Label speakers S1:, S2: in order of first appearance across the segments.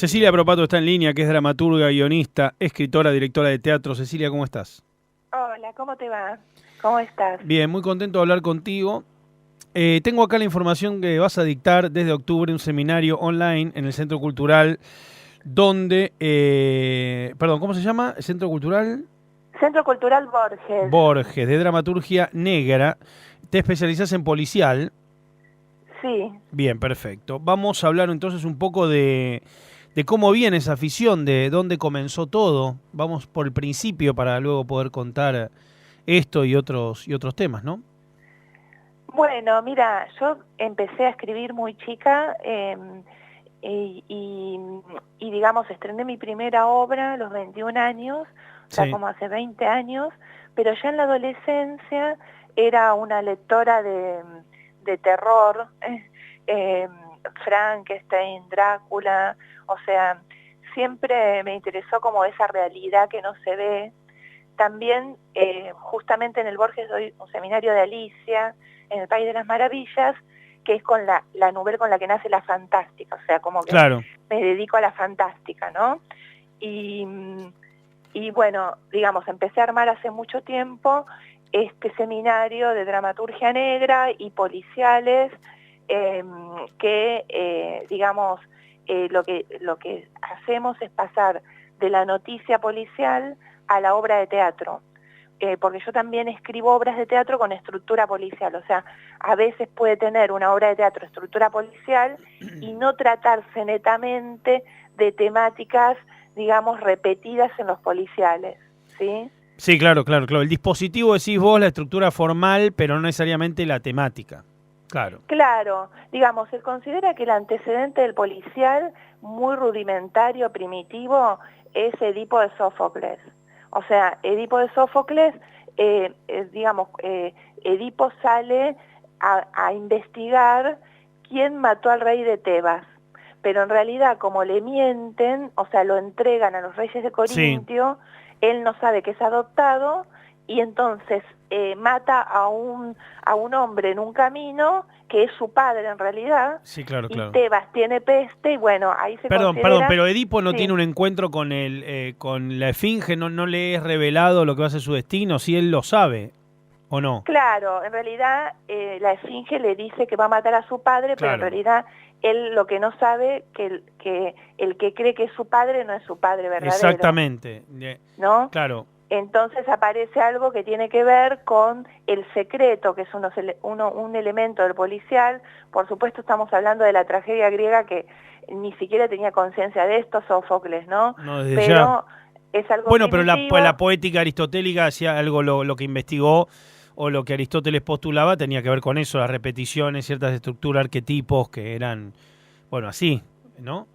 S1: Cecilia Propato está en línea, que es dramaturga, guionista, escritora, directora de teatro. Cecilia, ¿cómo estás?
S2: Hola, ¿cómo te va? ¿Cómo estás?
S1: Bien, muy contento de hablar contigo. Tengo acá la información que vas a dictar desde octubre un seminario online en el Centro Cultural donde, perdón, ¿cómo se llama? Centro Cultural
S2: Centro Cultural Borges.
S1: Borges, de dramaturgia negra. Te especializás en policial.
S2: Sí.
S1: Bien, perfecto. Vamos a hablar entonces un poco de cómo viene esa afición, de dónde comenzó todo. Vamos por el principio para luego poder contar esto y otros temas, ¿no?
S2: Bueno, mira, yo empecé a escribir muy chica y, y- y, digamos, estrené mi primera obra a los 21 años, o sea,
S1: Sí.
S2: como hace 20 años, pero ya en la adolescencia era una lectora de terror, eh, Frankenstein, Drácula, o sea, siempre me interesó como esa realidad que no se ve. También, justamente en el Borges doy un seminario de Alicia, en el País de las Maravillas, que es con la novela con la que nace la fantástica, o sea, como que
S1: Claro.
S2: me dedico a la fantástica, ¿no? Y, y bueno, digamos, empecé a armar hace mucho tiempo este seminario de dramaturgia negra y policiales, eh, digamos, lo que hacemos es pasar de la noticia policial a la obra de teatro, porque yo también escribo obras de teatro con estructura policial, o sea, a veces puede tener una obra de teatro estructura policial y no tratarse netamente de temáticas, digamos, repetidas en los policiales, ¿sí?
S1: Sí, claro, claro, claro. El dispositivo decís vos, la estructura formal, pero no necesariamente la temática. Claro.
S2: Claro, digamos, se considera que el antecedente del policial, muy rudimentario, primitivo, es Edipo de Sófocles. O sea, Edipo de Sófocles, digamos, Edipo sale a investigar quién mató al rey de Tebas, pero en realidad como le mienten, o sea, lo entregan a los reyes de
S1: Sí,
S2: Corintio, él no sabe que es adoptado y entonces mata a un hombre en un camino que es su padre en realidad,
S1: sí, claro,
S2: y
S1: claro.
S2: Tebas tiene peste y bueno, ahí se
S1: Perdón,
S2: considera,
S1: pero Edipo no tiene
S2: sí,
S1: un encuentro con la Esfinge, no le es revelado lo que va a ser su destino, si él lo sabe, ¿o no?
S2: claro, en realidad la Esfinge le dice que va a matar a su padre, pero en
S1: Claro.
S2: realidad él lo que no sabe, que el que cree que es su padre no es su padre verdadero,
S1: Exactamente.
S2: ¿no?
S1: Claro.
S2: Entonces aparece algo que tiene que ver con el secreto, que es un elemento del policial. Por supuesto estamos hablando de la tragedia griega que ni siquiera tenía conciencia de esto, Sófocles, ¿no?
S1: No, desde ya.
S2: Pero es algo
S1: Bueno, pero la
S2: primitivo.
S1: poética aristotélica hacía algo, lo que investigó o lo que Aristóteles postulaba tenía que ver con eso, las repeticiones, ciertas estructuras, arquetipos que eran, bueno, así, ¿no?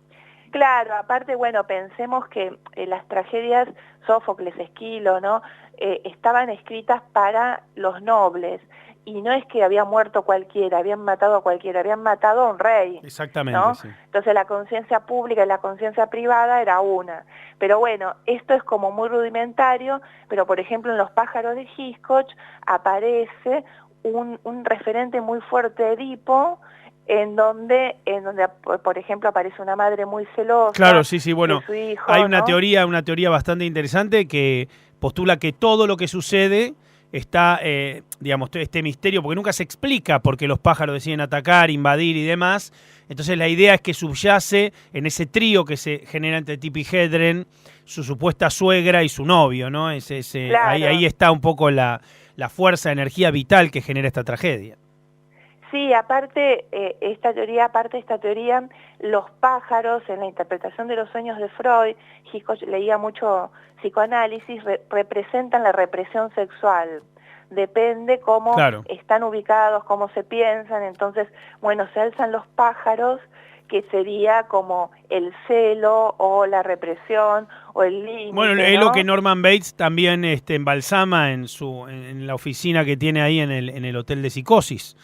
S2: Claro, aparte, bueno, pensemos que las tragedias, Sófocles, Esquilo, ¿no? Estaban escritas para los nobles, y no es que había muerto cualquiera, habían matado a cualquiera, habían matado a un rey,
S1: Exactamente,
S2: ¿no?
S1: sí.
S2: Entonces la conciencia pública y la conciencia privada era una. Pero bueno, esto es como muy rudimentario, pero por ejemplo en Los pájaros de Hitchcock aparece un referente muy fuerte de Edipo, en donde, por ejemplo, aparece una madre muy
S1: Claro,
S2: celosa
S1: sí, sí,
S2: de
S1: bueno,
S2: su
S1: hay
S2: hijo, ¿no?
S1: una teoría bastante interesante que postula que todo lo que sucede está, digamos, este misterio, porque nunca se explica por qué los pájaros deciden atacar, invadir y demás. Entonces la idea es que subyace en ese trío que se genera entre Tippi Hedren, su supuesta suegra y su novio, ¿no? Ahí
S2: Claro.
S1: está un poco la fuerza, energía vital que genera esta tragedia.
S2: Sí, aparte, aparte de esta teoría, los pájaros, en la interpretación de los sueños de Freud, Hitchcock leía mucho psicoanálisis, representan la represión sexual. Depende cómo
S1: Claro.
S2: están ubicados, cómo se piensan, entonces, bueno, se alzan los pájaros, que sería como el celo o la represión o el
S1: Bueno,
S2: límite,
S1: es lo que
S2: ¿no?
S1: Norman Bates también embalsama en la oficina que tiene ahí en el hotel de Psicosis.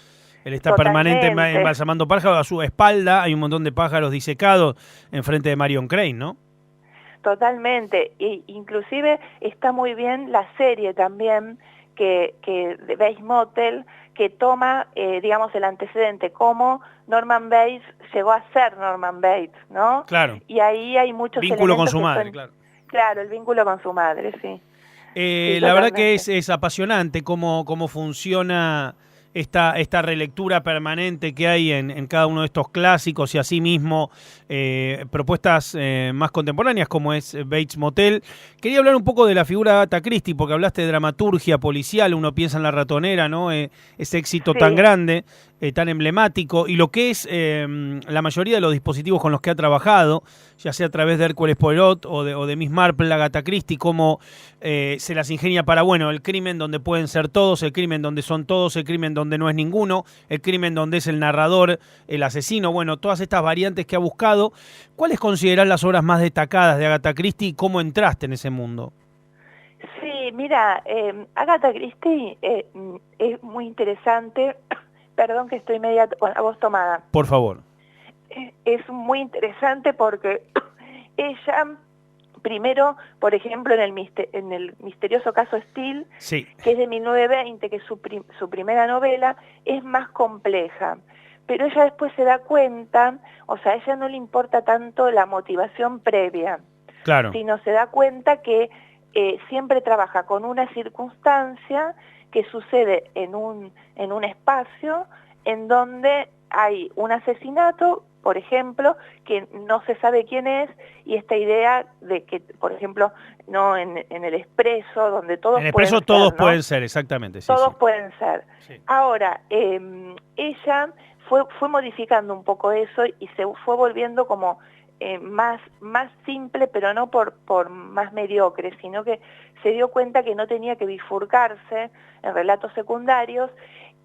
S1: Él está permanente
S2: Totalmente.
S1: embalsamando pájaros. A su espalda hay un montón de pájaros disecados enfrente de Marion Crane, ¿no?
S2: Totalmente, e inclusive está muy bien la serie también, de Bates Motel, que toma, digamos, el antecedente, cómo Norman Bates llegó a ser Norman Bates, ¿no?
S1: Claro.
S2: Y ahí hay muchos
S1: vínculo con
S2: elementos
S1: su
S2: que
S1: madre,
S2: son,
S1: claro.
S2: claro, el vínculo con su madre, sí. Sí,
S1: La verdad que
S2: totalmente.
S1: es apasionante cómo funciona esta relectura permanente que hay en cada uno de estos clásicos y asimismo propuestas más contemporáneas como es Bates Motel. Quería hablar un poco de la figura de Agatha Christie porque hablaste de dramaturgia policial, uno piensa en La Ratonera, ¿no? Ese éxito tan
S2: Sí,
S1: grande, tan emblemático y lo que es la mayoría de los dispositivos con los que ha trabajado, ya sea a través de Hércules Poirot o de Miss Marple, Agatha Christie, cómo se las ingenia para, bueno, el crimen donde pueden ser todos, el crimen donde son todos, el crimen donde no es ninguno, el crimen donde es el narrador, el asesino, bueno, todas estas variantes que ha buscado. ¿Cuáles considerás las obras más destacadas de Agatha Christie y cómo entraste en ese mundo?
S2: sí, mira, Agatha Christie es muy interesante, perdón que estoy media con la voz tomada,
S1: Por favor.
S2: es muy interesante porque ella, primero, por ejemplo, en el misterioso caso Steele,
S1: Sí.
S2: que es de 1920, que es su primera novela, es más compleja. Pero ella después se da cuenta, o sea, a ella no le importa tanto la motivación previa,
S1: Claro.
S2: sino se da cuenta que siempre trabaja con una circunstancia que sucede en un espacio en donde hay un asesinato, por ejemplo, que no se sabe quién es, y esta idea de que, por ejemplo, no en el Expreso, donde todos
S1: En
S2: pueden
S1: Expreso
S2: ser,
S1: todos
S2: ¿no?
S1: pueden ser, exactamente, sí,
S2: Todos
S1: sí.
S2: pueden ser.
S1: Sí.
S2: Ahora, ella fue modificando un poco eso y se fue volviendo como más simple, pero no por más mediocre, sino que se dio cuenta que no tenía que bifurcarse en relatos secundarios.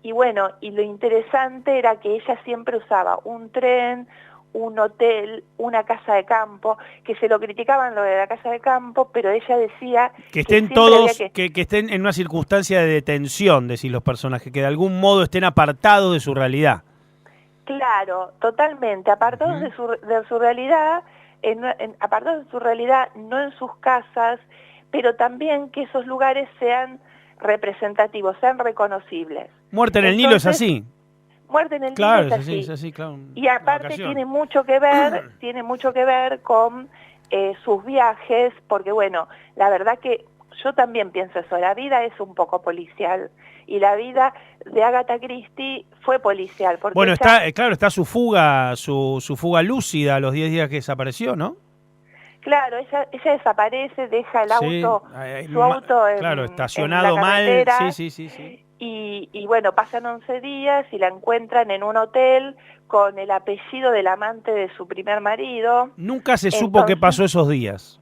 S2: Y bueno, y lo interesante era que ella siempre usaba un tren, un hotel, una casa de campo, que se lo criticaban lo de la casa de campo, pero ella decía
S1: Que
S2: que
S1: estén
S2: siempre había
S1: todos,
S2: que...
S1: que estén en una circunstancia de detención, decís los personajes, que de algún modo estén apartados de su realidad.
S2: Claro, totalmente, apartados
S1: Ujú.
S2: de su realidad, apartados de su realidad, no en sus casas, pero también que esos lugares sean representativos, sean reconocibles.
S1: Muerte en el Nilo es
S2: Entonces,
S1: así.
S2: Muerte en el Nilo
S1: Claro,
S2: es
S1: es
S2: así.
S1: así, claro.
S2: Y
S1: Una
S2: aparte
S1: vacación.
S2: tiene mucho que ver con sus viajes, porque bueno, la verdad que yo también pienso eso, la vida es un poco policial, y la vida de Agatha Christie fue policial, porque
S1: Bueno,
S2: ella,
S1: está, claro, está su fuga, su fuga lúcida a los 10 días que desapareció, ¿no?
S2: claro, ella desaparece, deja el
S1: Sí,
S2: auto, su auto
S1: claro,
S2: en la
S1: estacionado mal, sí,
S2: carretera,
S1: sí, sí, sí.
S2: y bueno, pasan 11 días y la encuentran en un hotel con el apellido del amante de su primer marido.
S1: Nunca se supo qué
S2: Entonces,
S1: pasó esos días.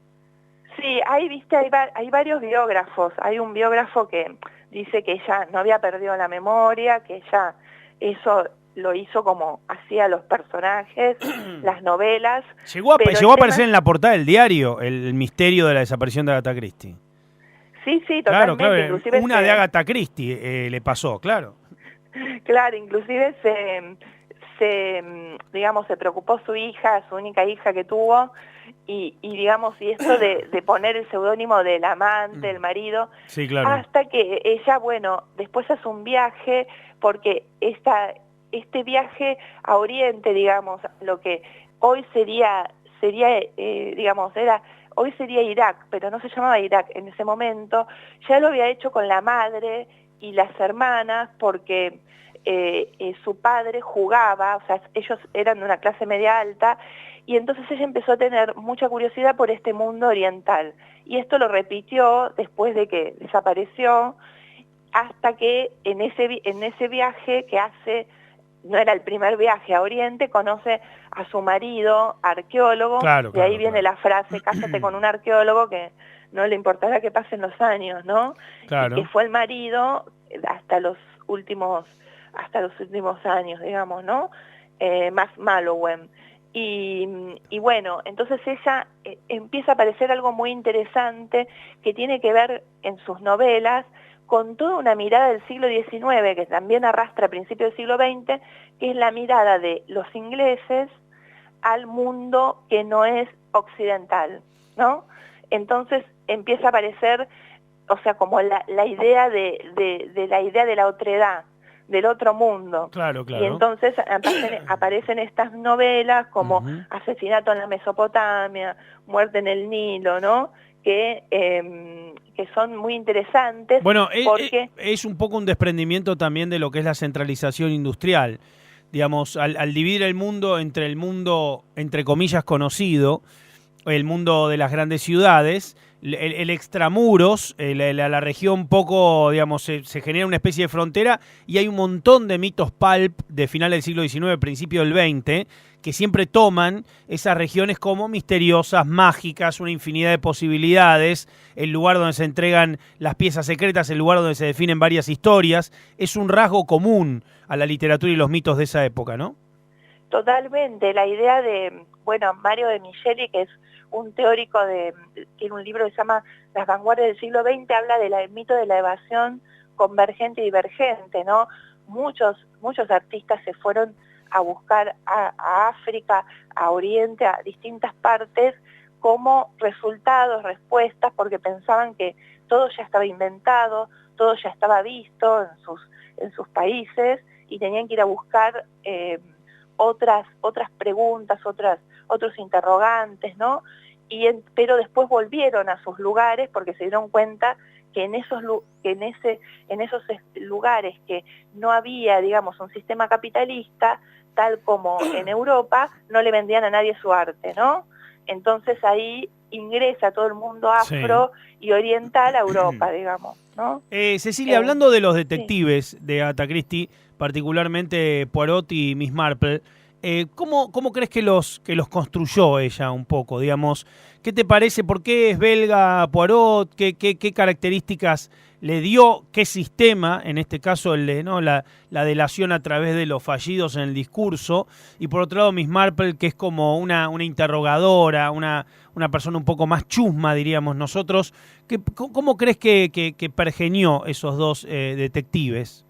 S2: sí, ahí, viste, hay varios biógrafos. Hay un biógrafo que dice que ella no había perdido la memoria, que ella eso lo hizo como hacía los personajes, las novelas, pero
S1: Llegó
S2: el
S1: a aparecer
S2: tema,
S1: en la portada del diario el misterio de la desaparición de Agatha Christie.
S2: sí,
S1: Claro,
S2: totalmente,
S1: claro,
S2: inclusive
S1: una de Agatha Christie le pasó, claro.
S2: claro, inclusive digamos, se preocupó su hija, su única hija que tuvo, y digamos, y esto de poner el seudónimo del amante, del marido,
S1: Sí, claro.
S2: hasta que ella, bueno, después hace un viaje, porque este viaje a Oriente, digamos, lo que hoy sería digamos, hoy sería Irak, pero no se llamaba Irak en ese momento, ya lo había hecho con la madre y las hermanas, porque su padre jugaba, o sea, ellos eran de una clase media alta, y entonces ella empezó a tener mucha curiosidad por este mundo oriental. Y esto lo repitió después de que desapareció, hasta que en ese viaje que hace, no era el primer viaje a Oriente, conoce a su marido, arqueólogo,
S1: Claro,
S2: de ahí
S1: claro,
S2: viene
S1: claro.
S2: la frase, cásate con un arqueólogo que no le importará que pasen los años, ¿no? Y que
S1: Claro.
S2: fue el marido hasta los últimos años, digamos, ¿no? Max Mallowan. Y bueno, entonces ella empieza a aparecer algo muy interesante que tiene que ver en sus novelas con toda una mirada del siglo XIX, que también arrastra a principios del siglo XX, que es la mirada de los ingleses al mundo que no es occidental, ¿no? Entonces empieza a aparecer o sea, como la idea de la idea de la otredad, del otro mundo.
S1: Claro, claro.
S2: Y entonces aparecen estas novelas como
S1: Ujú.
S2: Asesinato en la Mesopotamia, Muerte en el Nilo, ¿no? Que son muy interesantes
S1: Bueno,
S2: porque...
S1: es un poco un desprendimiento también de lo que es la centralización industrial. Digamos, al dividir el mundo, entre comillas, conocido, el mundo de las grandes ciudades, el extramuros, la región poco, digamos, se genera una especie de frontera y hay un montón de mitos pulp de final del siglo XIX, principio del XX, que siempre toman esas regiones como misteriosas, mágicas, una infinidad de posibilidades, el lugar donde se entregan las piezas secretas, el lugar donde se definen varias historias. Es un rasgo común a la literatura y los mitos de esa época, ¿no?
S2: Totalmente, la idea de, bueno, Mario de Micheli, que es un teórico tiene un libro que se llama Las vanguardias del siglo XX, habla del mito de la evasión convergente y divergente, ¿no? Muchos artistas se fueron a buscar a África, a Oriente, a distintas partes, como resultados, respuestas, porque pensaban que todo ya estaba inventado, todo ya estaba visto en sus países, y tenían que ir a buscar otras preguntas, otros interrogantes, ¿no? Pero después volvieron a sus lugares porque se dieron cuenta que en esos lugares que no había, digamos, un sistema capitalista, tal como en Europa, no le vendían a nadie su arte, ¿no? Entonces ahí ingresa todo el mundo afro y oriental a Europa, digamos, ¿no?
S1: Cecilia, hablando de los
S2: Sí.
S1: detectives de Agatha Christie, particularmente Poirot y Miss Marple, ¿cómo crees que los construyó ella un poco? Digamos, ¿qué te parece? ¿Por qué es belga Poirot? ¿Qué características le dio? ¿Qué sistema? En este caso, ¿no? la delación a través de los fallidos en el discurso. Y por otro lado, Miss Marple, que es como una interrogadora, una persona un poco más chusma, diríamos nosotros. ¿Cómo crees que pergeñó esos dos detectives?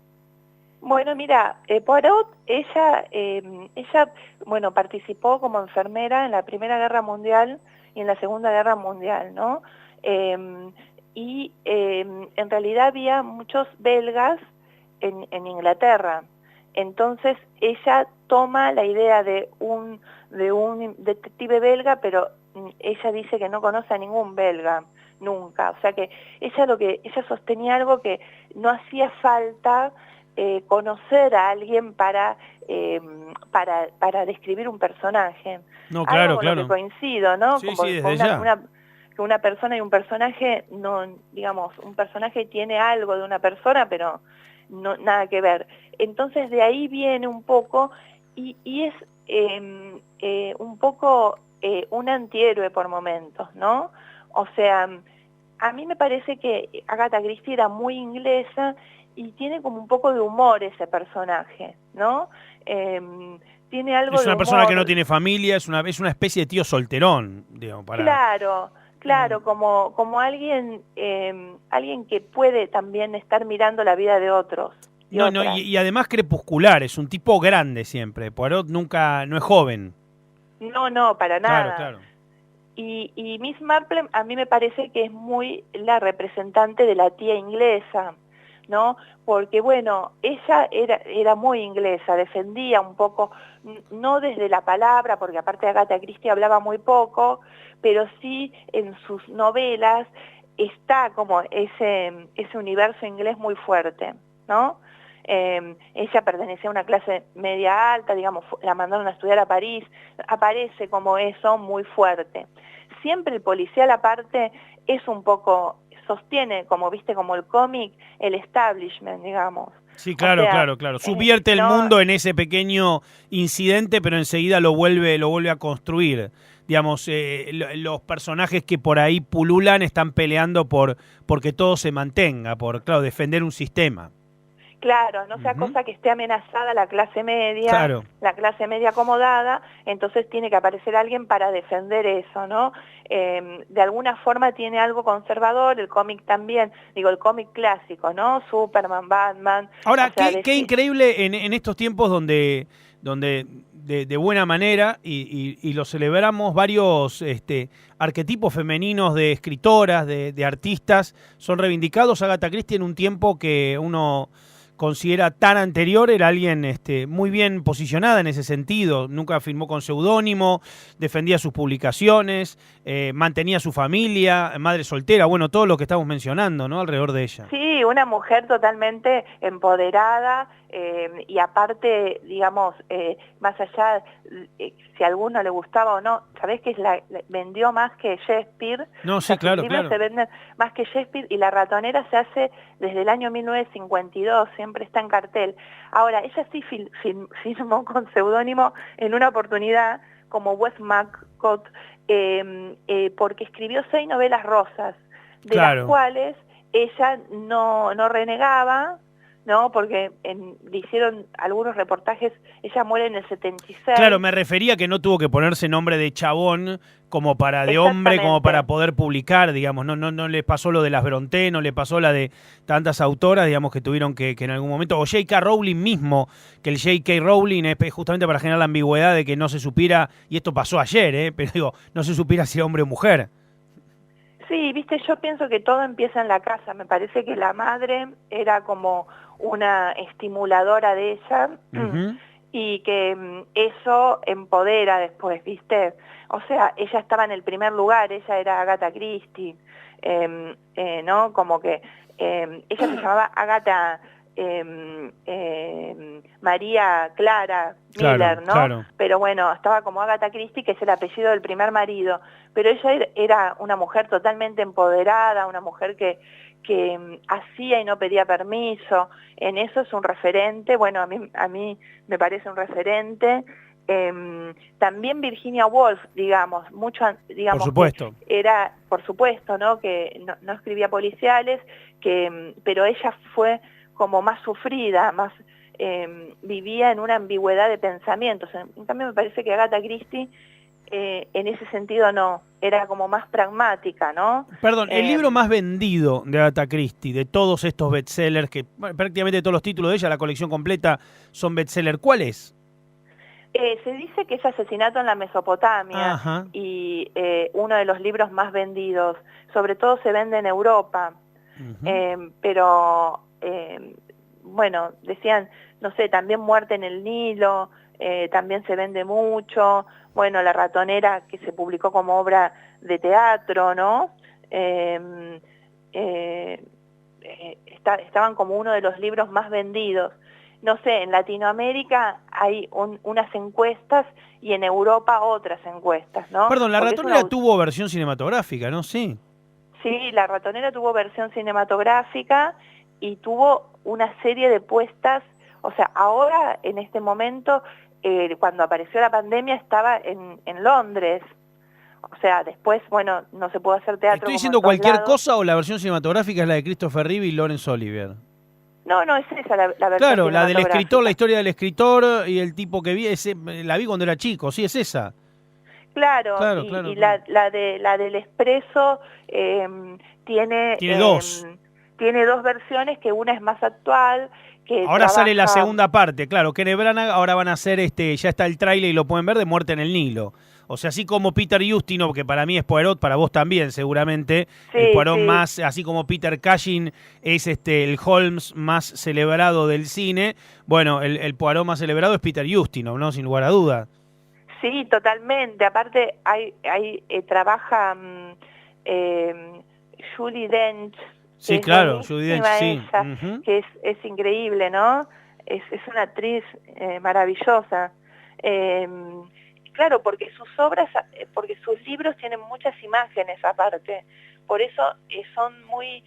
S2: Bueno, mira, Poirot, ella, bueno, participó como enfermera en la Primera Guerra Mundial y en la Segunda Guerra Mundial, ¿no? En realidad había muchos belgas en Inglaterra. Entonces ella toma la idea de un detective belga, pero ella dice que no conoce a ningún belga, nunca. O sea que ella sostenía algo que no hacía falta conocer a alguien para describir un personaje.
S1: No,
S2: Algo
S1: claro,
S2: con lo que
S1: claro.
S2: coincido, ¿no?
S1: Sí,
S2: Como
S1: sí,
S2: con
S1: desde ya.
S2: que una persona y un personaje, no, digamos, un personaje tiene algo de una persona, pero no, nada que ver. Entonces de ahí viene un poco, y es un poco un antihéroe por momentos, ¿no? O sea, a mí me parece que Agatha Christie era muy inglesa y tiene como un poco de humor ese personaje, ¿no? Tiene algo
S1: Es
S2: de
S1: una persona que no
S2: humor.
S1: tiene familia, es una especie de tío solterón, digamos, para...
S2: Claro, claro, como alguien, alguien que puede también estar mirando la vida de otros y
S1: No, no,
S2: otras.
S1: y además crepuscular, es un tipo grande siempre. Poirot nunca, no es joven.
S2: No, no, para
S1: Claro,
S2: nada.
S1: claro.
S2: Y Miss Marple a mí me parece que es muy la representante de la tía inglesa, ¿no? Porque bueno, ella era muy inglesa, defendía un poco, no desde la palabra, porque aparte Agatha Christie hablaba muy poco, pero sí en sus novelas está como ese universo inglés muy fuerte, ¿no? Ella pertenecía a una clase media alta, digamos, la mandaron a estudiar a París, aparece como eso muy fuerte. Siempre el policial aparte es un poco, sostiene, como viste, como el cómic, el establishment, digamos.
S1: Sí,
S2: O
S1: claro,
S2: sea,
S1: claro, claro. Subvierte el
S2: no,
S1: mundo en ese pequeño incidente, pero enseguida lo vuelve a construir. Digamos, los personajes que por ahí pululan están peleando porque todo se mantenga, por, claro, defender un sistema.
S2: Claro, no sea cosa que esté amenazada la clase media,
S1: Claro.
S2: la clase media acomodada, entonces tiene que aparecer alguien para defender eso, ¿no? De alguna forma tiene algo conservador, el cómic también, digo, el cómic clásico, ¿no? Superman, Batman,
S1: Ahora,
S2: o sea,
S1: qué increíble en estos tiempos donde de buena manera, y lo celebramos, varios arquetipos femeninos de escritoras, de artistas, son reivindicados. Agatha Christie en un tiempo que uno considera tan anterior, era alguien muy bien posicionada en ese sentido, nunca firmó con seudónimo, defendía sus publicaciones, mantenía su familia, madre soltera, bueno, todo lo que estamos mencionando, ¿no? Alrededor de ella.
S2: Sí, una mujer totalmente empoderada y aparte, digamos, más allá, si a alguno le gustaba o no, ¿sabés que vendió más que Shakespeare?
S1: No,
S2: O
S1: sí,
S2: sea, sus
S1: claro,
S2: libros
S1: claro.
S2: se venden más que Shakespeare y La Ratonera se hace desde el año 1952, siempre está en cartel. Ahora, ella sí firmó con seudónimo en una oportunidad como Westmacott porque escribió 6 novelas rosas, de las
S1: Claro.
S2: cuales ella no renegaba, ¿no? Porque le hicieron algunos reportajes, ella muere en el 76.
S1: Claro, me refería que no tuvo que ponerse nombre de chabón como para de hombre, como
S2: Exactamente.
S1: para poder publicar, digamos, no le pasó lo de las Brontë, no le pasó la de tantas autoras, digamos, que tuvieron que en algún momento, o J.K. Rowling mismo, que el J.K. Rowling es justamente para generar la ambigüedad de que no se supiera, y esto pasó ayer, pero digo, no se supiera si era hombre o mujer.
S2: Sí, viste, yo pienso que todo empieza en la casa, me parece que la madre era como una estimuladora de ella
S1: Ujú.
S2: y que eso empodera después, viste, o sea, ella estaba en el primer lugar, ella era Agatha Christie, ¿no? Como que ella se llamaba Agatha María Clara
S1: Claro,
S2: Miller, ¿no?
S1: claro.
S2: Pero bueno, estaba como Agatha Christie, que es el apellido del primer marido, pero ella era una mujer totalmente empoderada, una mujer que hacía y no pedía permiso, en eso es un referente, bueno, a mí me parece un referente. También Virginia Woolf, digamos,
S1: Por
S2: digamos que
S1: supuesto.
S2: era, por supuesto, ¿no? Que no escribía policiales, pero ella fue como más sufrida, más vivía en una ambigüedad de pensamientos. En cambio me parece que Agatha Christie en ese sentido no, era como más pragmática, ¿no?
S1: Perdón, el libro más vendido de Agatha Christie, de todos estos bestsellers, que bueno, prácticamente todos los títulos de ella, la colección completa, son bestsellers, ¿cuál es?
S2: Se dice que es Asesinato en la Mesopotamia
S1: Ajá.
S2: y uno de los libros más vendidos, sobre todo se vende en Europa, pero bueno, decían, no sé, también Muerte en el Nilo, también se vende mucho, bueno, La Ratonera que se publicó como obra de teatro, ¿no? Estaban como uno de los libros más vendidos. No sé, en Latinoamérica hay unas encuestas y en Europa otras encuestas, ¿no?
S1: Perdón, La
S2: Porque es
S1: Ratonera tuvo versión cinematográfica, ¿no? Sí.
S2: Sí, La Ratonera tuvo versión cinematográfica y tuvo una serie de puestas, o sea, ahora, en este momento, cuando apareció la pandemia, estaba en Londres. O sea, después, bueno, no se pudo hacer teatro
S1: ¿Estoy
S2: como en
S1: diciendo
S2: todos
S1: cualquier
S2: lados.
S1: cosa o la versión cinematográfica es la de Christopher Reeve y Laurence Olivier?
S2: No, es esa la versión
S1: Claro, la del escritor, la
S2: cinematográfica.
S1: historia del escritor y el tipo que vi, la vi cuando era chico, sí, es esa.
S2: Claro,
S1: Claro, claro,
S2: y
S1: claro.
S2: la del Expreso tiene,
S1: Tiene dos.
S2: tiene 2 versiones, que una es más actual, que
S1: Ahora sale la
S2: trabaja.
S1: segunda parte, claro. Kenneth Branagh ahora van a hacer ya está el tráiler y lo pueden ver, de Muerte en el Nilo. O sea, así como Peter Ustinov, que para mí es Poirot, para vos también seguramente, el
S2: Sí,
S1: Poirot
S2: sí,
S1: más, así como Peter Cushing es el Holmes más celebrado del cine, bueno, el Poirot más celebrado es Peter Ustinov, ¿no? Sin lugar a duda.
S2: sí, totalmente. Aparte, trabaja Judi Dench, que
S1: Sí,
S2: es
S1: claro, Judi Dench,
S2: buenísima
S1: sí.
S2: ella,
S1: Ujú.
S2: que es increíble, ¿no? Es una actriz maravillosa. Eh, claro, porque sus libros tienen muchas imágenes aparte, por eso son muy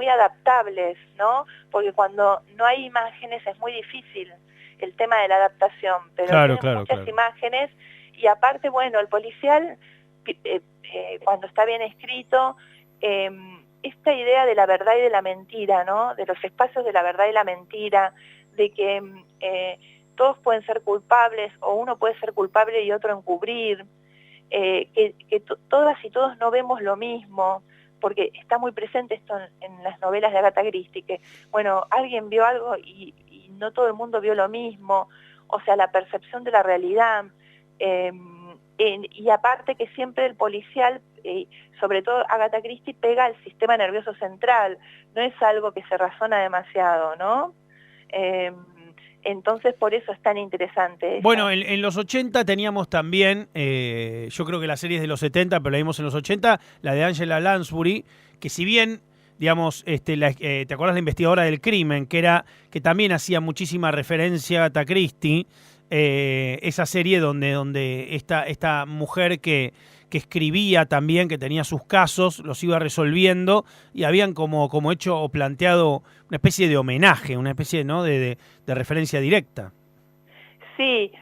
S2: adaptables, ¿no? Porque cuando no hay imágenes es muy difícil el tema de la adaptación, pero
S1: Claro,
S2: tienen
S1: claro,
S2: muchas
S1: claro.
S2: imágenes y aparte, bueno, el policial, cuando está bien escrito, esta idea de la verdad y de la mentira, ¿no? De los espacios de la verdad y la mentira, de que todos pueden ser culpables o uno puede ser culpable y otro encubrir, que todas y todos no vemos lo mismo, porque está muy presente esto en las novelas de Agatha Christie, que, bueno, alguien vio algo y no todo el mundo vio lo mismo, o sea, la percepción de la realidad, y aparte que siempre el policial, sobre todo Agatha Christie, pega al sistema nervioso central, no es algo que se razona demasiado, ¿no? Entonces por eso es tan interesante ella.
S1: Bueno, en los 80 teníamos también, yo creo que la serie es de los 70, pero la vimos en los 80, la de Angela Lansbury, que si bien, digamos, ¿te acuerdas la investigadora del crimen? Que también hacía muchísima referencia a Agatha Christie, esa serie donde esta mujer que escribía también, que tenía sus casos, los iba resolviendo y habían como hecho o planteado una especie de homenaje, una especie, ¿no?, de referencia directa.
S2: Sí,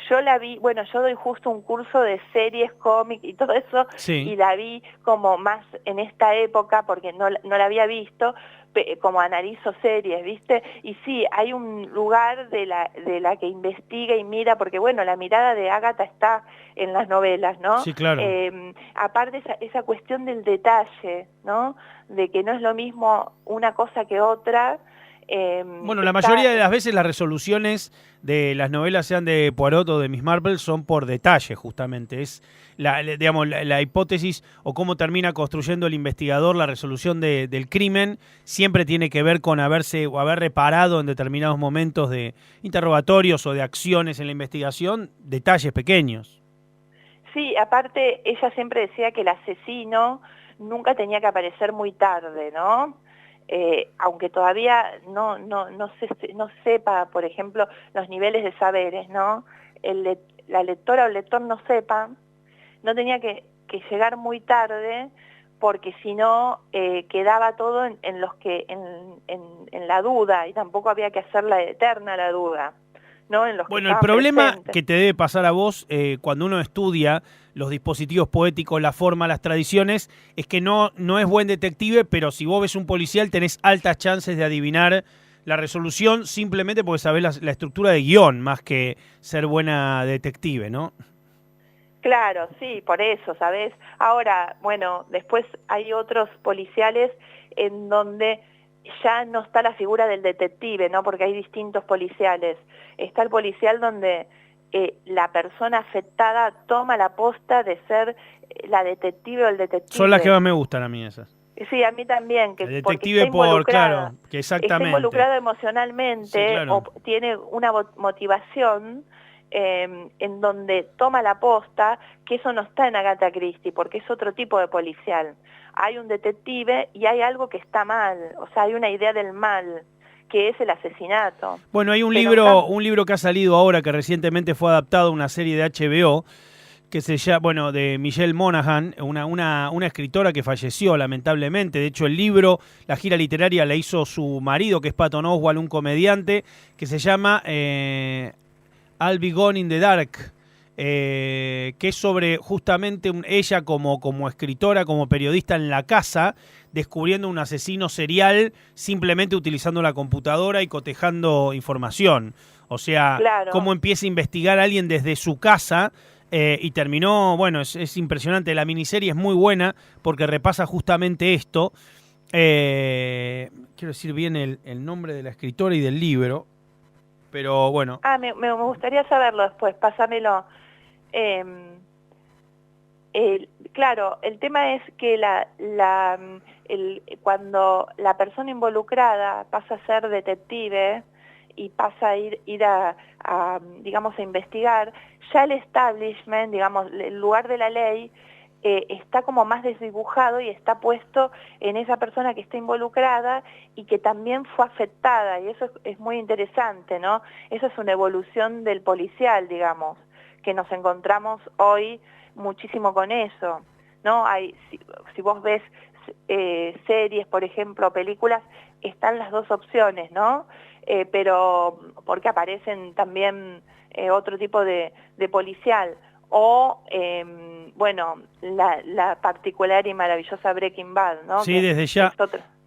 S2: yo la vi, bueno, yo doy justo un curso de series, cómics y todo eso,
S1: Sí.
S2: y la vi como más en esta época, porque no la había visto, como analizo series, ¿viste? Y sí, hay un lugar de la que investiga y mira, porque bueno, la mirada de Agatha está en las novelas, ¿no?
S1: Sí, claro.
S2: Aparte esa cuestión del detalle, ¿no? De que no es lo mismo una cosa que otra.
S1: Bueno, la mayoría de las veces las resoluciones de las novelas, sean de Poirot o de Miss Marple, son por detalle, justamente. Es la hipótesis o cómo termina construyendo el investigador la resolución del crimen, siempre tiene que ver con haber reparado en determinados momentos de interrogatorios o de acciones en la investigación, detalles pequeños.
S2: Sí, aparte ella siempre decía que el asesino nunca tenía que aparecer muy tarde, ¿no? Aunque todavía no sepa, por ejemplo, los niveles de saberes, ¿no? La lectora o el lector no sepa, no tenía que llegar muy tarde, porque si no quedaba todo en la duda, y tampoco había que hacerla eterna la duda, ¿no? En los
S1: Bueno,
S2: que
S1: el problema que te debe pasar a vos cuando uno estudia los dispositivos poéticos, la forma, las tradiciones, es que no es buen detective, pero si vos ves un policial tenés altas chances de adivinar la resolución simplemente porque sabés la estructura de guión, más que ser buena detective, ¿no?
S2: Claro, sí, por eso, ¿sabes? Ahora, bueno, después hay otros policiales en donde ya no está la figura del detective, ¿no? Porque hay distintos policiales. Está el policial donde la persona afectada toma la posta de ser la detective o el detective.
S1: Son las que más me gustan a mí esas.
S2: Sí, a mí también,
S1: El detective
S2: porque está involucrada,
S1: claro, que exactamente.
S2: está involucrada emocionalmente,
S1: sí, claro.
S2: o tiene una motivación en donde toma la posta, que eso no está en Agatha Christie, porque es otro tipo de policial. Hay un detective y hay algo que está mal, o sea, hay una idea del mal, que es el asesinato.
S1: Bueno, hay un libro que ha salido ahora, que recientemente fue adaptado a una serie de HBO, que se llama, bueno, de Michelle Monaghan, una escritora que falleció lamentablemente. De hecho, el libro, la gira literaria la hizo su marido, que es Patton Oswalt, un comediante, que se llama I'll Be Gone in the Dark, que es sobre justamente ella como escritora, como periodista en la casa, descubriendo un asesino serial simplemente utilizando la computadora y cotejando información. O sea,
S2: claro,
S1: cómo empieza a investigar a alguien desde su casa. Y terminó, bueno, es impresionante. La miniserie es muy buena porque repasa justamente esto. Quiero decir bien el nombre de la escritora y del libro, pero bueno.
S2: Me gustaría saberlo después, pásamelo. Claro, el tema es que cuando la persona involucrada pasa a ser detective y pasa a ir a digamos, a investigar, ya el establishment, digamos, el lugar de la ley, está como más desdibujado y está puesto en esa persona que está involucrada y que también fue afectada, y eso es muy interesante, ¿no? Eso es una evolución del policial, digamos, que nos encontramos hoy muchísimo con eso, ¿no? Si vos ves series, por ejemplo, películas, están las dos opciones, ¿no? Pero porque aparecen también otro tipo de policial, o, bueno, la particular y maravillosa Breaking Bad, ¿no?
S1: Sí,
S2: Que
S1: desde ya.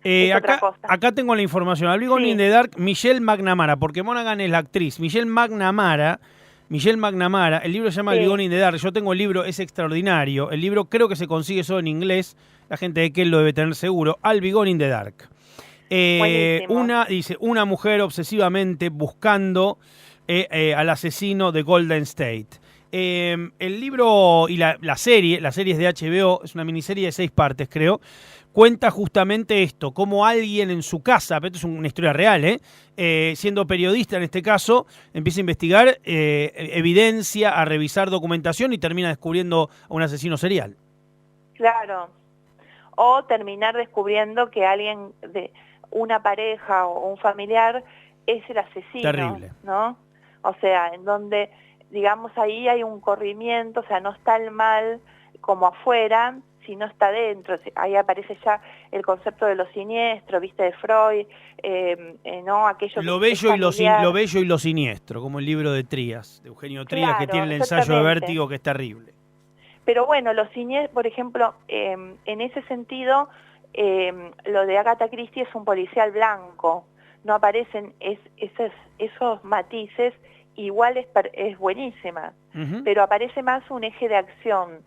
S2: es otra cosa.
S1: Acá tengo la información. Al Begone in the Dark, Michelle McNamara, porque Monaghan es la actriz. Michelle McNamara, el libro se llama El Begone in the Dark. Yo tengo el libro, es extraordinario. El libro creo que se consigue solo en inglés. La gente de Kel lo debe tener seguro. Al Begone in the Dark. Una mujer obsesivamente buscando al asesino de Golden State. El libro y la serie es de HBO, es una miniserie de 6 partes, creo. Cuenta justamente esto, cómo alguien en su casa, pero esto es una historia real, siendo periodista en este caso, empieza a investigar evidencia, a revisar documentación y termina descubriendo a un asesino serial.
S2: Claro. O terminar descubriendo que alguien de una pareja o un familiar es el asesino.
S1: Terrible.
S2: ¿No? O sea, en donde, digamos, ahí hay un corrimiento, o sea, no está el mal como afuera, sino está dentro. Ahí aparece ya el concepto de lo siniestro, viste, de Freud, ¿no? Aquello
S1: lo
S2: que
S1: bello,
S2: lo
S1: bello y lo siniestro, como el libro de Trías, de Eugenio Trías,
S2: claro,
S1: que tiene el ensayo de Vértigo, que es terrible.
S2: Pero bueno, lo siniestro, por ejemplo, en ese sentido, lo de Agatha Christie es un policial blanco, no aparecen esos matices, igual es buenísima, pero aparece más un eje de acción.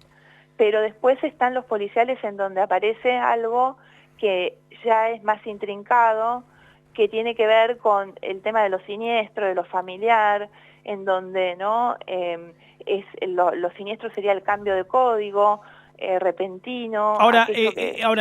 S2: Pero después están los policiales en donde aparece algo que ya es más intrincado, que tiene que ver con el tema de lo siniestro, de lo familiar, en donde no lo siniestro sería el cambio de código repentino.
S1: Ahora,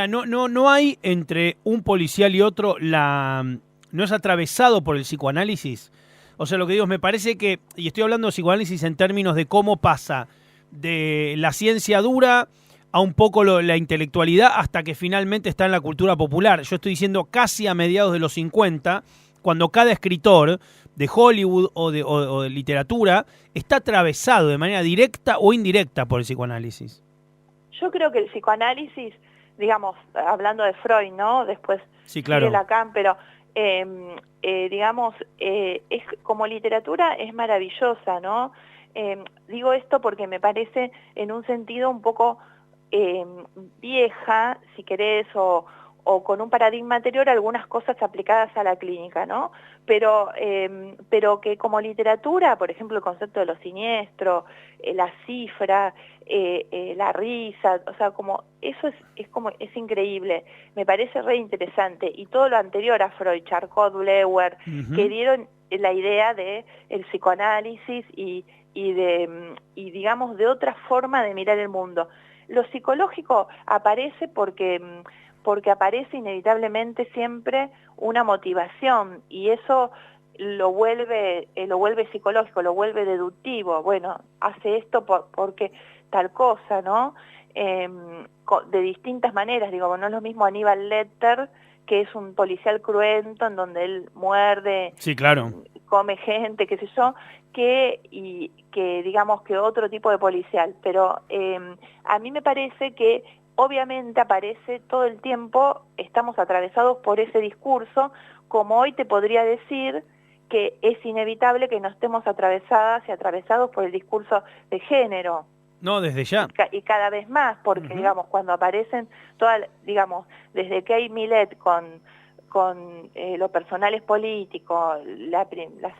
S1: no hay entre un policial y otro no es atravesado por el psicoanálisis. O sea, lo que digo, me parece que, y estoy hablando de psicoanálisis en términos de cómo pasa de la ciencia dura a un poco la intelectualidad hasta que finalmente está en la cultura popular. Yo estoy diciendo casi a mediados de los 50, cuando cada escritor de Hollywood o de literatura está atravesado de manera directa o indirecta por el psicoanálisis.
S2: Yo creo que el psicoanálisis, digamos, hablando de Freud, ¿no? Después
S1: sí, claro.
S2: de Lacan, pero digamos, es como literatura es maravillosa, ¿no? Digo esto porque me parece en un sentido un poco vieja, si querés, o con un paradigma anterior, algunas cosas aplicadas a la clínica, ¿no? Pero que como literatura, por ejemplo, el concepto de lo siniestro, la cifra, la risa, o sea, como eso es increíble, me parece re interesante. Y todo lo anterior a Freud, Charcot, Bleuer, que dieron la idea de el psicoanálisis y digamos de otra forma de mirar el mundo. Lo psicológico aparece porque aparece inevitablemente siempre una motivación y eso lo vuelve psicológico, lo vuelve deductivo. Bueno, hace esto porque tal cosa, ¿no? De distintas maneras, digo, no es lo mismo Aníbal Lecter, que es un policial cruento en donde él muerde,
S1: sí, claro,
S2: come gente, qué sé yo, que digamos que otro tipo de policial. Pero a mí me parece que obviamente aparece todo el tiempo, estamos atravesados por ese discurso, como hoy te podría decir que es inevitable que no estemos atravesadas y atravesados por el discurso de género.
S1: No, desde ya.
S2: Y cada vez más, porque digamos, cuando aparecen digamos, desde Kate Millett con los personales políticos, la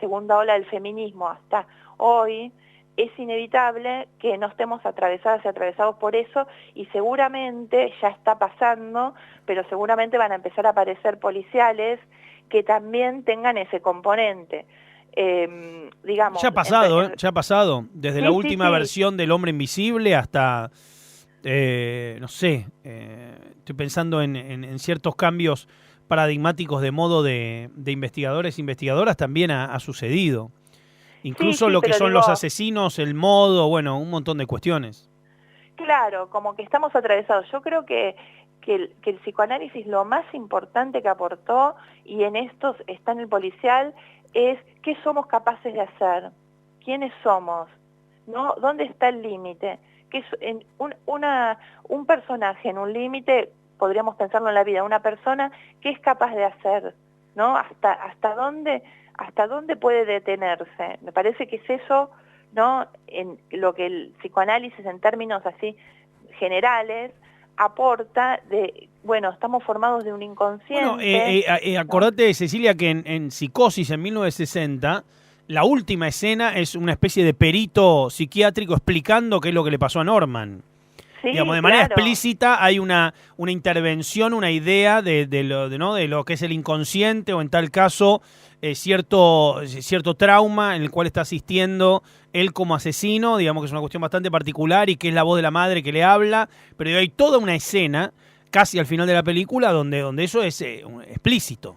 S2: segunda ola del feminismo hasta hoy, es inevitable que no estemos atravesadas y atravesados por eso, y seguramente ya está pasando, pero seguramente van a empezar a aparecer policiales que también tengan ese componente. Digamos,
S1: ya ha pasado, desde la última versión del Hombre Invisible hasta, no sé, estoy pensando en ciertos cambios paradigmáticos de modo de investigadores e investigadoras también ha sucedido. Incluso lo que son los asesinos, el modo, bueno, un montón de cuestiones.
S2: Claro, como que estamos atravesados. Yo creo que el psicoanálisis lo más importante que aportó, y en esto está en el policial, es qué somos capaces de hacer, quiénes somos, ¿no? ¿Dónde está el límite? Un personaje en un límite, podríamos pensarlo en la vida, una persona, ¿qué es capaz de hacer? ¿No? ¿Hasta dónde puede detenerse? Me parece que es eso ¿no? En lo que el psicoanálisis en términos así generales aporta de, bueno, estamos formados de un inconsciente.
S1: Bueno, acordate, Cecilia, que en Psicosis, en 1960, la última escena es una especie de perito psiquiátrico explicando qué es lo que le pasó a Norman.
S2: Sí,
S1: Digamos, de manera
S2: claro.
S1: explícita hay una intervención, una idea ¿no? de lo que es el inconsciente, o en tal caso cierto trauma en el cual está asistiendo él como asesino, digamos que es una cuestión bastante particular y que es la voz de la madre que le habla, pero hay toda una escena casi al final de la película donde eso es explícito.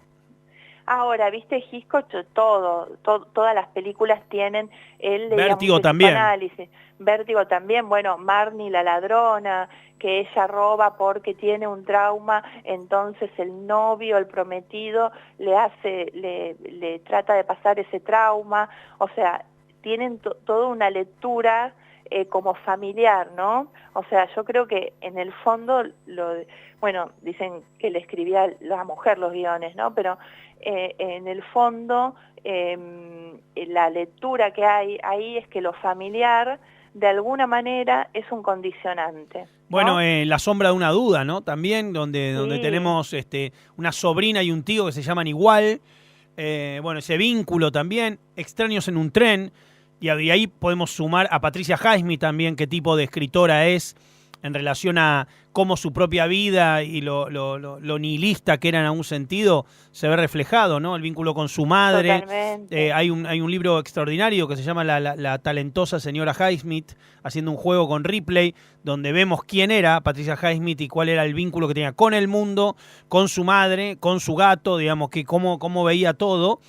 S2: Ahora, viste, Hitchcock, todas las películas tienen el,
S1: Vértigo
S2: digamos,
S1: también.
S2: psicoanálisis. Vértigo también, bueno, Marnie la ladrona, que ella roba porque tiene un trauma, entonces el novio, el prometido, le trata de pasar ese trauma, o sea, tienen toda una lectura como familiar, ¿no? O sea, yo creo que en el fondo, bueno, dicen que le escribía la mujer los guiones, ¿no? Pero en el fondo, la lectura que hay ahí es que lo familiar, de alguna manera, es un condicionante, ¿no?
S1: Bueno, La sombra de una duda, ¿no? También, donde
S2: Sí.
S1: tenemos una sobrina y un tío que se llaman igual. Bueno, ese vínculo también. Extraños en un tren. Y ahí podemos sumar a Patricia Highsmith también, qué tipo de escritora es en relación a cómo su propia vida y lo nihilista que era en algún sentido se ve reflejado, ¿no? El vínculo con su madre.
S2: Totalmente.
S1: Hay un libro extraordinario que se llama la talentosa señora Highsmith, haciendo un juego con Ripley, donde vemos quién era Patricia Highsmith y cuál era el vínculo que tenía con el mundo, con su madre, con su gato, digamos, que cómo veía todo.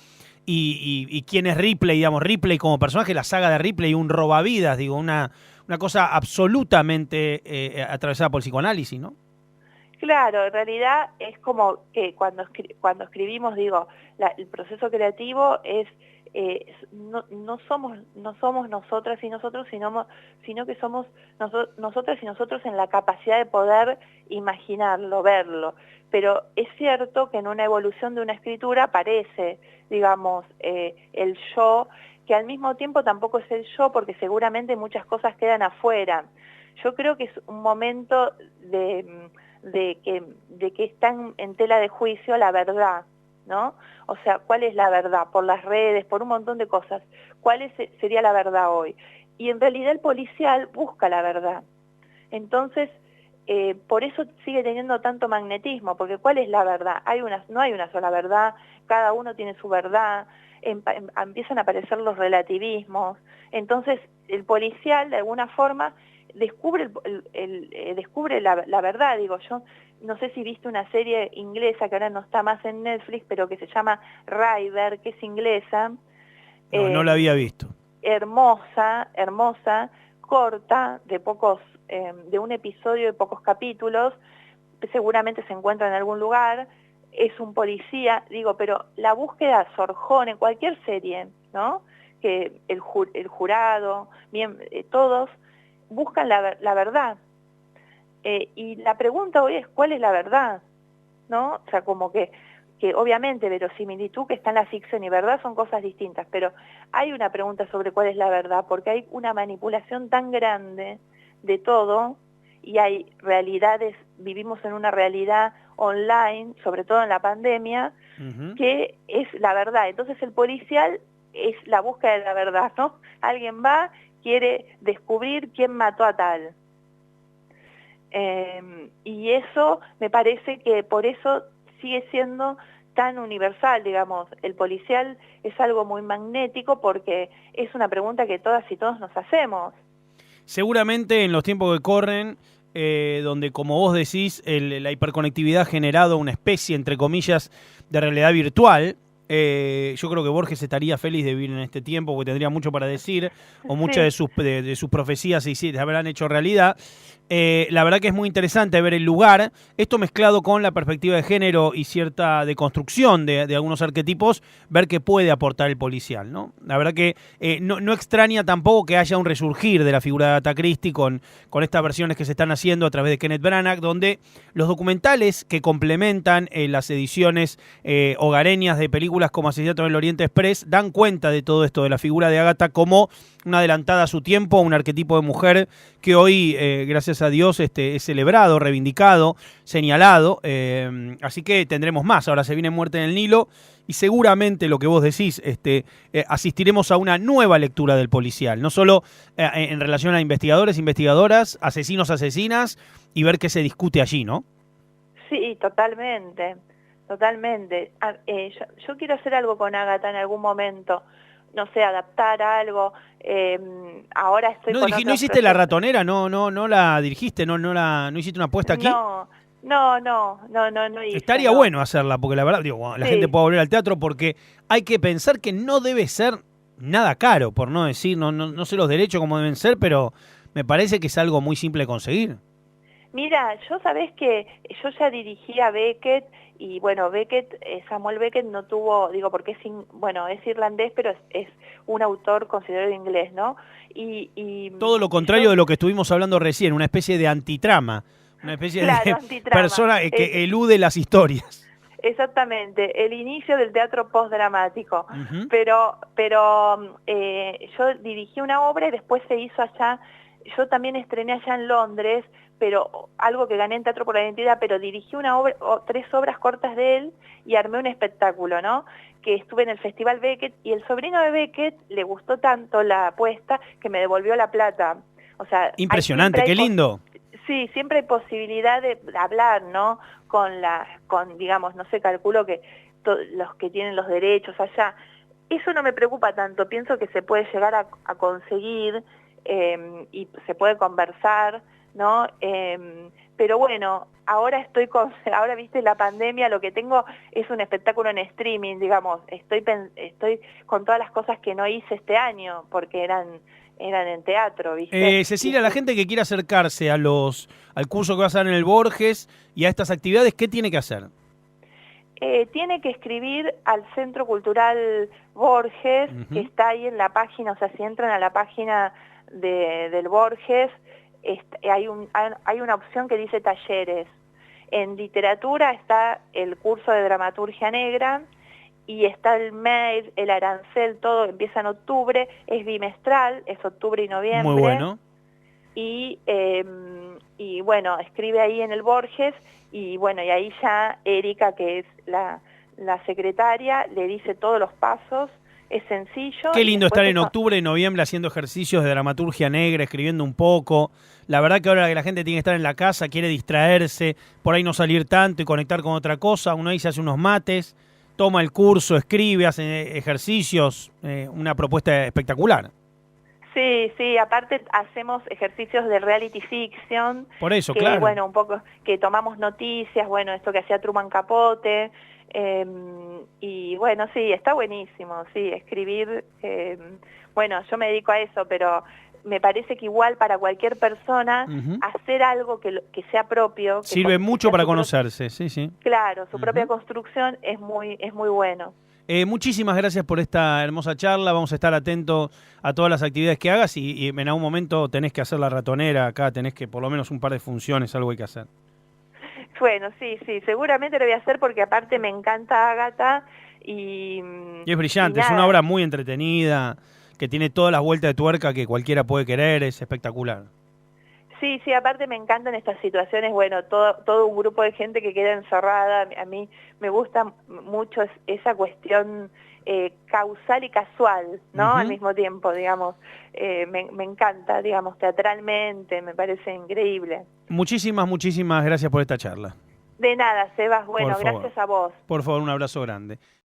S1: Y quién es Ripley, digamos, Ripley como personaje, la saga de Ripley, un robavidas, digo, una cosa absolutamente atravesada por el psicoanálisis, ¿no?
S2: Claro, en realidad es como que cuando escribimos, digo, el proceso creativo es, no somos nosotras y nosotros, sino que somos nosotras y nosotros en la capacidad de poder imaginarlo, verlo. Pero es cierto que en una evolución de una escritura aparece, digamos, el yo, que al mismo tiempo tampoco es el yo, porque seguramente muchas cosas quedan afuera. Yo creo que es un momento de que están en tela de juicio la verdad, ¿no? O sea, ¿cuál es la verdad? Por las redes, por un montón de cosas. ¿Cuál sería la verdad hoy? Y en realidad el policial busca la verdad. Entonces, por eso sigue teniendo tanto magnetismo, porque ¿cuál es la verdad? No hay una sola verdad, cada uno tiene su verdad, empiezan a aparecer los relativismos. Entonces, el policial, de alguna forma, descubre la verdad. Digo, yo no sé si viste una serie inglesa que ahora no está más en Netflix, pero que se llama Rider, que es inglesa.
S1: No la había visto.
S2: Hermosa, corta, de un episodio de pocos capítulos, seguramente se encuentra en algún lugar, es un policía, digo, pero la búsqueda Sorjón en cualquier serie, ¿no? Que el jurado, bien, todos buscan la verdad. Y la pregunta hoy es, ¿cuál es la verdad? ¿No? O sea, como que obviamente verosimilitud que está en la ficción y verdad son cosas distintas, pero hay una pregunta sobre cuál es la verdad, porque hay una manipulación tan grande de todo, y hay realidades, vivimos en una realidad online, sobre todo en la pandemia, que es la verdad. Entonces el policial es la búsqueda de la verdad, ¿no? Alguien va, quiere descubrir quién mató a tal. Y eso me parece que por eso sigue siendo tan universal, digamos. El policial es algo muy magnético porque es una pregunta que todas y todos nos hacemos.
S1: Seguramente en los tiempos que corren, donde, como vos decís, la hiperconectividad ha generado una especie, entre comillas, de realidad virtual. Yo creo que Borges estaría feliz de vivir en este tiempo porque tendría mucho para decir, o muchas de sus profecías se habrán hecho realidad. La verdad que es muy interesante ver el lugar, esto mezclado con la perspectiva de género y cierta deconstrucción de algunos arquetipos, ver qué puede aportar el policial, ¿no? La verdad que no extraña tampoco que haya un resurgir de la figura de Agatha Christie con estas versiones que se están haciendo a través de Kenneth Branagh, donde los documentales que complementan las ediciones hogareñas de películas películas como Asesinato en el Oriente Express dan cuenta de todo esto, de la figura de Ágata como una adelantada a su tiempo, un arquetipo de mujer que hoy, gracias a Dios, es celebrado, reivindicado, señalado. Así que tendremos más. Ahora se viene Muerte en el Nilo y seguramente lo que vos decís, asistiremos a una nueva lectura del policial, no solo en relación a investigadores, investigadoras, asesinos, asesinas, y ver qué se discute allí, ¿no?
S2: Sí, totalmente, totalmente. Yo quiero hacer algo con Ágata en algún momento, no sé, adaptar algo. Ahora estoy con
S1: ¿No
S2: otros
S1: hiciste La
S2: proyectos.
S1: Ratonera? ¿No la dirigiste? ¿No hiciste una apuesta aquí?
S2: No hice,
S1: Estaría
S2: no.
S1: bueno hacerla, porque la verdad, digo, bueno, la gente
S2: Sí.
S1: puede volver al teatro, porque hay que pensar que no debe ser nada caro, por no decir, no sé los derechos como deben ser, pero me parece que es algo muy simple de conseguir.
S2: Mira, yo sabés que yo ya dirigí a Beckett y bueno, Beckett, Samuel Beckett no tuvo, digo, porque bueno, es irlandés, pero es un autor considerado inglés, ¿no? Y
S1: Todo lo contrario
S2: yo,
S1: de lo que estuvimos hablando recién, una especie de antitrama, una especie
S2: claro,
S1: de
S2: antitrama.
S1: persona que elude las historias.
S2: Exactamente, el inicio del teatro postdramático.
S1: Ujú.
S2: Pero yo dirigí una obra y después se hizo allá, yo también estrené allá en Londres, pero algo que gané en Teatro por la Identidad, pero dirigí una obra, 3 obras cortas de él y armé un espectáculo, ¿no? Que estuve en el Festival Beckett y el sobrino de Beckett le gustó tanto la apuesta que me devolvió la plata. O sea,
S1: Impresionante, qué lindo.
S2: sí, siempre hay posibilidad de hablar, ¿no? Digamos, no sé, calculo que los que tienen los derechos allá. Eso no me preocupa tanto, pienso que se puede llegar a conseguir y se puede conversar, ¿no? Pero bueno, ahora ahora viste la pandemia, lo que tengo es un espectáculo en streaming, digamos, estoy con todas las cosas que no hice este año, porque eran en teatro, ¿viste?
S1: Cecilia, la gente que quiera acercarse al curso que vas a dar en el Borges y a estas actividades, ¿qué tiene que hacer?
S2: Tiene que escribir al Centro Cultural Borges, que
S1: Ujú.
S2: está ahí en la página, o sea, si entran a la página del Borges, hay una opción que dice talleres. En literatura está el curso de dramaturgia negra y está el mail, el arancel, todo empieza en octubre, es bimestral, es octubre y
S1: Muy
S2: noviembre
S1: bueno.
S2: y bueno, escribe ahí en el Borges y bueno, y ahí ya Erika, que es la secretaria, le dice todos los pasos, es sencillo
S1: Qué
S2: y
S1: lindo
S2: después
S1: estar en
S2: eso,
S1: octubre y noviembre haciendo ejercicios de dramaturgia negra, escribiendo un poco. La verdad que ahora que la gente tiene que estar en la casa, quiere distraerse, por ahí no salir tanto y conectar con otra cosa, uno ahí se hace unos mates, toma el curso, escribe, hace ejercicios, una propuesta espectacular.
S2: sí, aparte hacemos ejercicios de reality fiction,
S1: Por eso,
S2: que
S1: claro.
S2: bueno, un poco, que tomamos noticias, bueno, esto que hacía Truman Capote, y bueno, sí, está buenísimo, sí, escribir, bueno, yo me dedico a eso, pero me parece que igual para cualquier persona,
S1: Ujú.
S2: hacer algo que sea propio,
S1: Sirve
S2: que
S1: mucho
S2: sea
S1: para conocerse, sí, sí.
S2: claro, su propia
S1: Ujú.
S2: construcción es muy bueno.
S1: Muchísimas gracias por esta hermosa charla. Vamos a estar atentos a todas las actividades que hagas y en algún momento tenés que hacer la ratonera acá, tenés que por lo menos un par de funciones, algo hay que hacer.
S2: Bueno, sí, seguramente lo voy a hacer porque aparte me encanta Ágata
S1: Y es
S2: y
S1: brillante, es una
S2: nada.
S1: obra muy entretenida, que tiene todas las vueltas de tuerca que cualquiera puede querer, es espectacular.
S2: Sí, aparte me encantan estas situaciones, bueno, todo un grupo de gente que queda encerrada, a mí me gusta mucho esa cuestión causal y casual, ¿no? Al
S1: Ujú.
S2: mismo tiempo, digamos, me encanta, digamos, teatralmente, me parece increíble.
S1: Muchísimas gracias por esta charla.
S2: De nada, Sebas,
S1: Por
S2: bueno,
S1: favor.
S2: gracias a vos.
S1: Por favor, un abrazo grande.